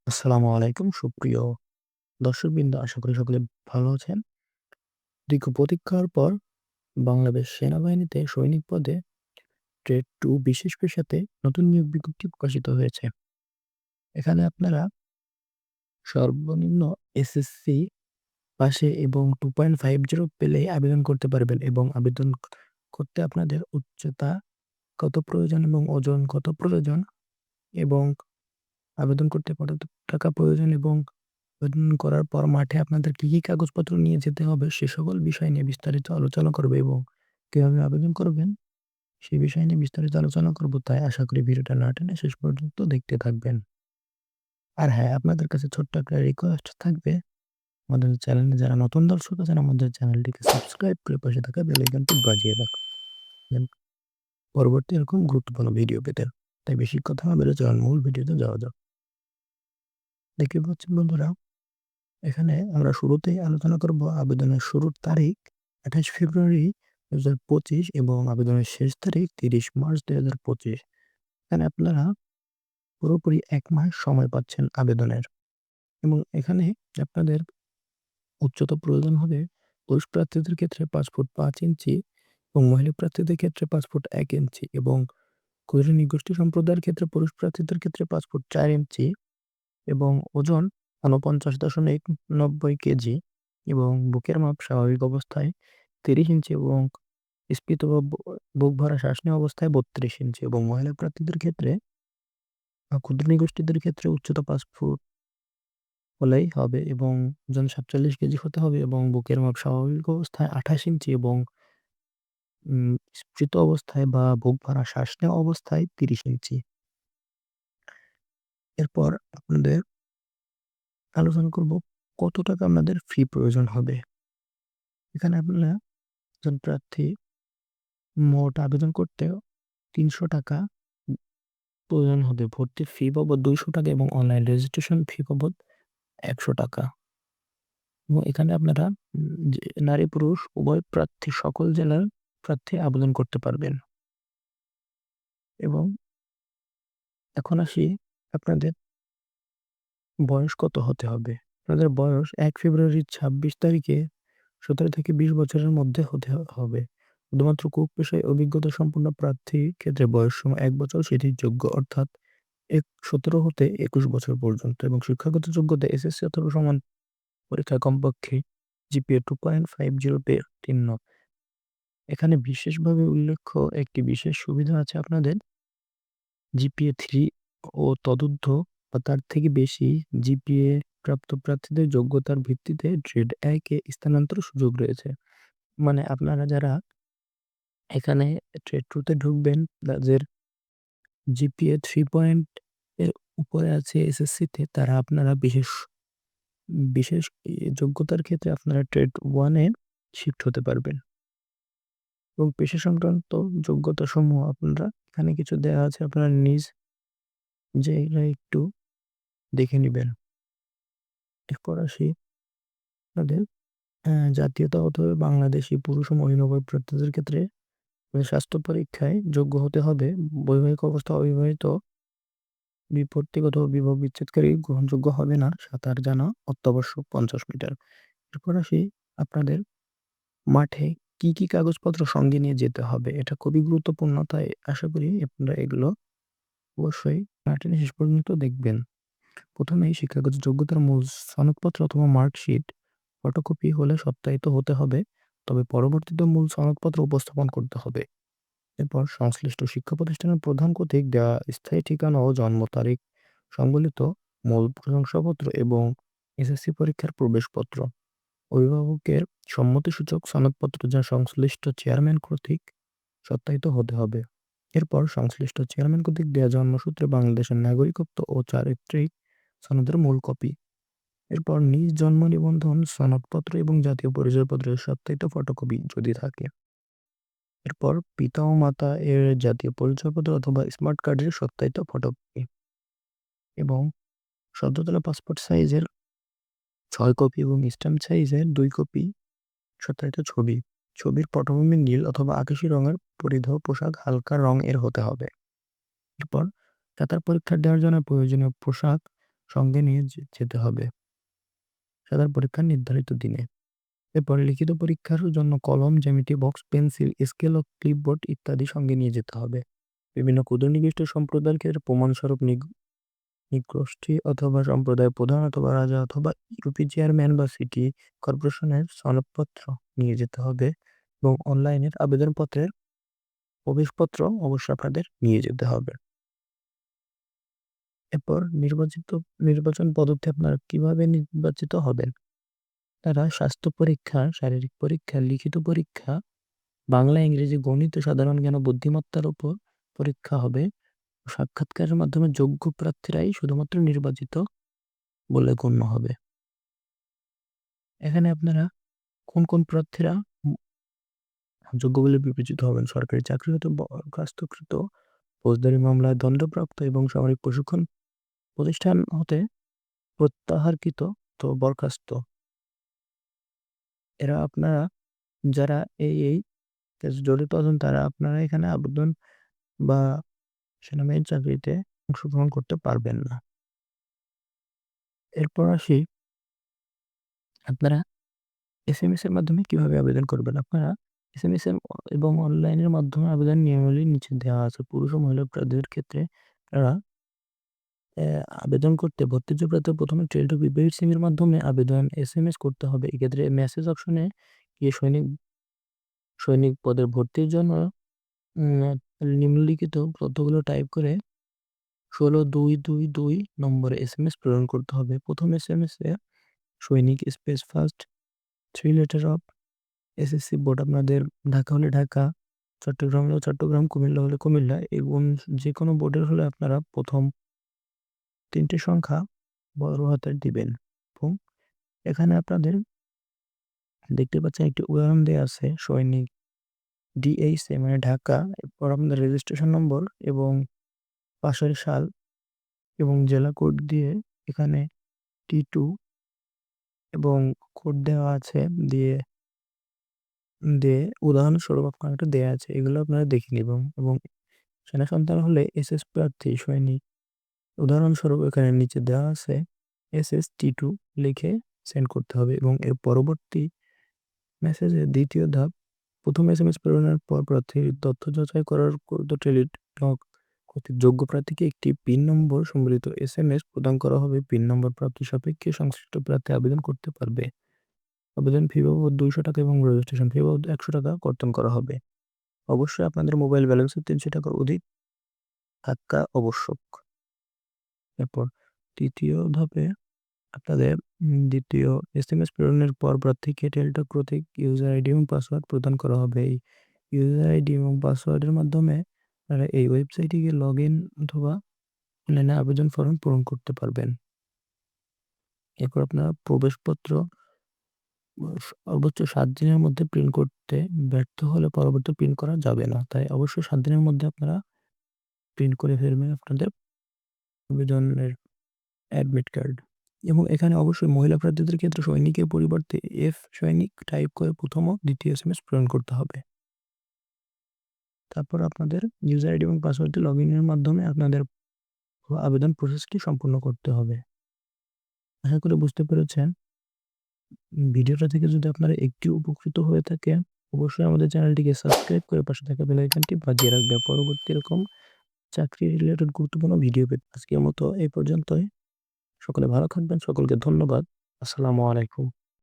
আসসালামু আলাইকুম সুপ্রিয় দর্শকবৃন্দ, আশা করি সকলে ভালো আছেন। দীর্ঘ প্রতীক্ষার পর বাংলাদেশ সেনাবাহিনীতে সৈনিক পদে গ্রেড 2 বিশেষ পেশাতে নতুন নিয়োগ বিজ্ঞপ্তি প্রকাশিত হয়েছে। এখানে আপনারা সর্বনিম্ন এসএসসি পাশে এবং 2.50 পেলেই আবেদন করতে পারবেন এবং আবেদন করতে আপনাদের উচ্চতা কত প্রয়োজন এবং ওজন কত প্রয়োজন এবং আবেদন করতে কত টাকা প্রয়োজন এবং আবেদন করার পর মাঠে আপনাদের কি, কি কাগজপত্র নিয়ে যেতে হবে সে সকল বিষয় নিয়ে বিস্তারিত আলোচনা করব এবং কিভাবে আবেদন করবেন সেই বিষয় নিয়ে বিস্তারিত আলোচনা করব। তাই আশা করি ভিডিওটা না টেনে শেষ পর্যন্ত দেখতে থাকবেন। আর হ্যাঁ, আপনাদের কাছে ছোট্ট একটা রিকোয়েস্ট থাকবে, আমাদের চ্যানেলে যারা নতুন দর্শক আছেন আমাদের চ্যানেলটিকে সাবস্ক্রাইব করে পাশে থাকা বেল আইকনটি বাজিয়ে রাখবেন পরবর্তী এরকম গুরুত্বপূর্ণ ভিডিও পেতে। তাই বেশি কথা না বলে চলুন মূল ভিডিওতে যাওয়া যাক। দেখতে পাচ্ছেন বন্ধুরা, এখানে আমরা শুরুতেই আলোচনা করব আবেদনের শুরুর তারিখ ২৮ ফেব্রুয়ারি ২০২৫ এবং আবেদনের শেষ তারিখ ৩০ মার্চ ২০২৫। এখানে আপনারা পুরোপুরি ১ মাস সময় পাচ্ছেন আবেদনের এবং এখানে আপনাদের উচ্চতা প্রয়োজন হবে পুরুষ প্রার্থীদের ক্ষেত্রে ৫ ফুট ৫ ইঞ্চি এবং মহিলা প্রার্থীদের ক্ষেত্রে ৫ ফুট ১ ইঞ্চি এবং ক্ষুদ্র নৃগোষ্ঠী সম্প্রদায়ের ক্ষেত্রে পুরুষ প্রার্থীদের ক্ষেত্রে ৫ ফুট ৪ ইঞ্চি এবং ওজন ৪৯.৯০ কেজি এবং বুকের মাপ স্বাভাবিক অবস্থায় ৩০ ইঞ্চি এবং স্ফীত বা বুক ভরা শ্বাস নেওয়া অবস্থায় ৩২ ইঞ্চি এবং মহিলা প্রার্থীদের ক্ষেত্রে ক্ষুদ্র নৃগোষ্ঠীদের ক্ষেত্রে উচ্চতা ৫ ফুট হলেই হবে এবং ওজন ৪৭ কেজি হতে হবে এবং বুকের মাপ স্বাভাবিক অবস্থায় ২৮ ইঞ্চি এবং স্ফীত অবস্থায় বা বুক ভরা শ্বাস নেওয়া অবস্থায় ৩০ ইঞ্চি। এরপর আপনাদের আলোচনা করব কত টাকা আপনাদের ফি প্রয়োজন হবে। এখানে আপনারা একজন প্রার্থী মোট আবেদন করতে ৳৩০০ প্রয়োজন হবে। ভর্তির ফি বাবদ ৳২০০ এবং অনলাইন রেজিস্ট্রেশন ফি বাবদ ৳১০০ এবং এখানে আপনারা যে নারী পুরুষ উভয় প্রার্থী সকল জেলার প্রার্থী আবেদন করতে পারবেন এবং এখন আসি আপনাদের বয়স কত হতে হবে। আপনাদের বয়স ১ ফেব্রুয়ারি ২৬ তারিখে ১৭ থেকে ২০ বছরের মধ্যে হতে হবে। শুধুমাত্র কুক পেশায় অভিজ্ঞতা সম্পন্ন প্রার্থীর ক্ষেত্রে বয়সসীমা ১ বছর শিথিলযোগ্য অর্থাৎ ১৭ হতে ২১ বছর পর্যন্ত এবং শিক্ষাগত যোগ্যতা এসএসসি অথবা সমান পরীক্ষায় কমপক্ষে জিপিএ 2.50 পেয়ে উত্তীর্ণ। এখানে বিশেষভাবে উল্লেখ্য একটি বিশেষ সুবিধা আছে আপনাদের। জিপিএ 3 ও তদূর্ধ্ব বা তার থেকে বেশি জিপিএ প্রাপ্ত প্রার্থীদের যোগ্যতার ভিত্তিতে গ্রেড ১ এ স্থানান্তর সুযোগ রয়েছে। মানে আপনারা যারা এখানে গ্রেড 2 তে ঢুকবেন, যাদের জিপিএ 3 পয়েন্ট এর উপরে আছে এসএসসিতে, তারা আপনারা বিশেষ বিশেষ যোগ্যতার ক্ষেত্রে আপনারা গ্রেড 1 এ শিফট হতে পারবেন এবং পেশা সংক্রান্ত যোগ্যতাসমূহ আপনারা এখানে কিছু দেয়া আছে, আপনারা নিজ জায়গায় একটু দেখে নিবেন। এরপর আসি আপনাদের জাতীয়তা হতে হবে বাংলাদেশী পুরুষ ও মহিলা উভয় প্রার্থীদের ক্ষেত্রে স্বাস্থ্য পরীক্ষায় যোগ্য হতে হবে। বৈবাহিক অবস্থা অবিবাহিত ব্যক্তিগত বিবাহ বিচ্ছেদকারী গ্রহণযোগ্য হবে না। সাঁতার জানা অত্যাবশ্যক ৫০ মিটার। এরপর আসি আপনাদের মাঠে কি, কি কাগজপত্র সঙ্গে নিয়ে যেতে হবে। এটা খুবই গুরুত্বপূর্ণ, তাই আশা করি আপনারা এগুলো অবশ্যই না টেনে শেষ পর্যন্ত দেখবেন। প্রথমেই শিক্ষাগত যোগ্যতার মূল সনদপত্র অথবা মার্কশিট ফটোকপি হলে সত্যায়িত হতে হবে, তবে পরবর্তীতে মূল সনদপত্র উপস্থাপন করতে হবে। এরপর সংশ্লিষ্ট শিক্ষা প্রতিষ্ঠানের প্রধান কর্তৃক দেওয়া স্থায়ী ঠিকানা ও জন্ম তারিখ সংবলিত মূল প্রশংসাপত্র এবং এসএসসি পরীক্ষার প্রবেশপত্র, অভিভাবকের সম্মতিসূচক সনদপত্র যা সংশ্লিষ্ট চেয়ারম্যান কর্তৃক সত্যায়িত হতে হবে। এরপর সংশ্লিষ্ট চেয়ারম্যান কর্তৃক দেয়া জন্মসূত্রে বাংলাদেশের নাগরিকত্ব ও চারিত্রিক সনদের মূল কপি। এরপর নিজ জন্ম নিবন্ধন সনদপত্র এবং জাতীয় পরিচয়পত্রের সত্যায়িত ফটোকপি যদি থাকে। এরপর পিতা ও মাতা এর জাতীয় পরিচয়পত্র অথবা স্মার্ট কার্ডের সত্যায়িত ফটোকপি এবং সদ্য তোলা পাসপোর্ট সাইজের ৬ কপি এবং স্ট্যাম্প সাইজের ২ কপি সত্যায়িত ছবি। ছবির পটভূমি নীল অথবা আকাশি রঙের, পরিধেয় পোশাক হালকা রং এর হতে হবে। এরপর সাঁতার পরীক্ষা দেওয়ার জন্য প্রয়োজনীয় পোশাক সঙ্গে নিয়ে যেতে হবে সাধারণ পরীক্ষার নির্ধারিত দিনে। এরপরে লিখিত পরীক্ষার জন্য কলম, জ্যামিতি বক্স, পেন্সিল, স্কেল ও ক্লিপবোর্ড ইত্যাদি সঙ্গে নিয়ে যেতে হবে। বিভিন্ন ক্ষুদ্র নির্দিষ্ট সম্প্রদায়ের ক্ষেত্রে প্রমাণস্বরূপ নিগোষ্ঠী অথবা সম্প্রদায়ের প্রধান অথবা রাজা অথবা ইউপি চেয়ারম্যান বা সিটি কর্পোরেশনের সনদপত্র নিয়ে যেতে হবে এবং অনলাইনের আবেদনপত্রের প্রবেশপত্র অবশ্যই আপনাদের নিয়ে যেতে হবে। এরপর নির্বাচন পদ্ধতি আপনারা কিভাবে নির্বাচিত হবেন? তারা স্বাস্থ্য পরীক্ষা, শারীরিক পরীক্ষা, লিখিত পরীক্ষা, বাংলা, ইংরেজি, গণিত ও সাধারণ জ্ঞান ও বুদ্ধিমত্তার উপর পরীক্ষা হবে। সাক্ষাৎকারের মাধ্যমে যোগ্য প্রার্থীরাই শুধুমাত্র নির্বাচিত বলে গণ্য হবে। এখানে আপনারা কোন প্রার্থীরা যোগ্য বলে বিবেচিত হবেন? সরকারি চাকরিরত, বরখাস্তকৃত, ফৌজদারি মামলায় দণ্ডপ্রাপ্ত এবং সামরিক প্রশিক্ষণ প্রতিষ্ঠান হতে প্রত্যাহারকৃত বরখাস্ত। এরা আপনারা যারা এই কাজে জড়িত আছেন তারা আপনারা এখানে আবেদন বা সেনাবাহিনীর চাকরিতে অংশগ্রহণ করতে পারবেন না। এরপর আসি আপনারা এসএমএস এর মাধ্যমে কিভাবে আবেদন করবেন? আপনারা এসএমএস এবং অনলাইনের মাধ্যমে আবেদন নিয়মাবলী নিচে দেওয়া আছে। পুরুষ ও মহিলা প্রার্থীদের ক্ষেত্রে তারা আবেদন করতে ভর্তির প্রার্থী প্রথমে ট্রেল টু প্রিপেইড সিম এর মাধ্যমে আবেদন এসএমএস করতে হবে। এক্ষেত্রে মেসেজ অপশনে গিয়ে সৈনিক পদের ভর্তির জন্য নিম্নলিখিত তথ্যগুলো টাইপ করে ১৬-২-২-২ নম্বরে এসএমএস প্রেরণ করতে হবে। প্রথম এসএমএসে সৈনিক space first 3 letter of SSC board আপনাদের ঢাকা হলে ঢাকা, চট্টগ্রাম হলে চট্টগ্রাম, কুমিল্লা হলে কুমিল্লা এবং যেকোনো বোর্ডের হলে আপনারা প্রথম ৩ সংখ্যা বড় হাতের দিবেন এবং এখানে আপনাদের দেখতে পাচ্ছেন একটি উদাহরণ দেয়া আছে সৈনিক ডিএইচএ মানে ঢাকা। এরপর আপনাদের রেজিস্ট্রেশন নম্বর এবং পাশের সাল এবং জেলা কোড দিয়ে এখানে T2 এবং কোড দেওয়া আছে দিয়ে উদাহরণস্বরূপ আপনার একটা দেয়া আছে। এগুলো আপনারা দেখে নিবেন এবং সেনা সন্তান হলে এসএস প্রার্থী সৈনিক উদাহরণস্বরূপ এখানে নিচে দেওয়া আছে SS-T2 লিখে সেন্ড করতে হবে এবং এর পরবর্তী মেসেজের দ্বিতীয় ধাপ প্রথম এসএমএস প্রেরণের পর প্রার্থীর তথ্য যাচাই করার টেলিটক কর্তৃক যোগ্য প্রার্থীকে একটি পিন নম্বর সম্বলিত এসএমএস প্রদান করা হবে। পিন নম্বর প্রাপ্তি সাপেক্ষে সংশ্লিষ্ট প্রার্থী আবেদন করতে পারবে। আবেদন ফি বাবদ ৳200 এবং রেজিস্ট্রেশন ফি বাবদ ৳100 কর্তন করা হবে। অবশ্যই আপনাদের মোবাইল ব্যালেন্সের ৳300 অধিক থাকা আবশ্যক। এরপর তৃতীয় ধাপে আপনাদের দ্বিতীয় এসএমএস প্রেরণের পর প্রার্থীকে টেলিটক কর্তৃক ইউজার আইডি এবং পাসওয়ার্ড প্রদান করা হবে। এই ইউজার আইডি এবং পাসওয়ার্ডের মাধ্যমে আপনারা এই ওয়েবসাইটে গিয়ে লগইন অথবা অনলাইনে আবেদন ফর্ম পূরণ করতে পারবেন। এরপর আপনারা প্রবেশপত্র সর্বোচ্চ ৭ দিনের মধ্যে প্রিন্ট করতে ব্যর্থ হলে পরবর্তী প্রিন্ট করা যাবে না। তাই অবশ্যই ৭ দিনের মধ্যে আপনারা প্রিন্ট করে ফেলবেন আপনাদের আবেদনের অ্যাডমিট কার্ড। এবং এখানে অবশ্যই মহিলা প্রার্থীদের ক্ষেত্রে সৈনিকের পরিবর্তে এফ সৈনিক টাইপ করে প্রথম ও দ্বিতীয় এসএমএস প্রেরণ করতে হবে। তারপর আপনাদের ইউজার আইডি এবং পাসওয়ার্ড দিয়ে লগইনের মাধ্যমে আপনাদের আবেদন প্রসেসটি সম্পূর্ণ করতে হবে। আশা করি বুঝতে পেরেছেন। ভিডিওটা থেকে যদি আপনারা একটু উপকৃত হয়ে থাকেন, অবশ্যই আমাদের চ্যানেলটিকে সাবস্ক্রাইব করে পাশে থাকা বেল আইকনটি বাজিয়ে রাখবেন। পরবর্তী এরকম চাকরি রিলেটেড গুরুত্বপূর্ণ ভিডিও পেতে আজকের মতো এই পর্যন্তই। সকলে ভালো থাকবেন। সকলকে ধন্যবাদ। আসসালামু আলাইকুম।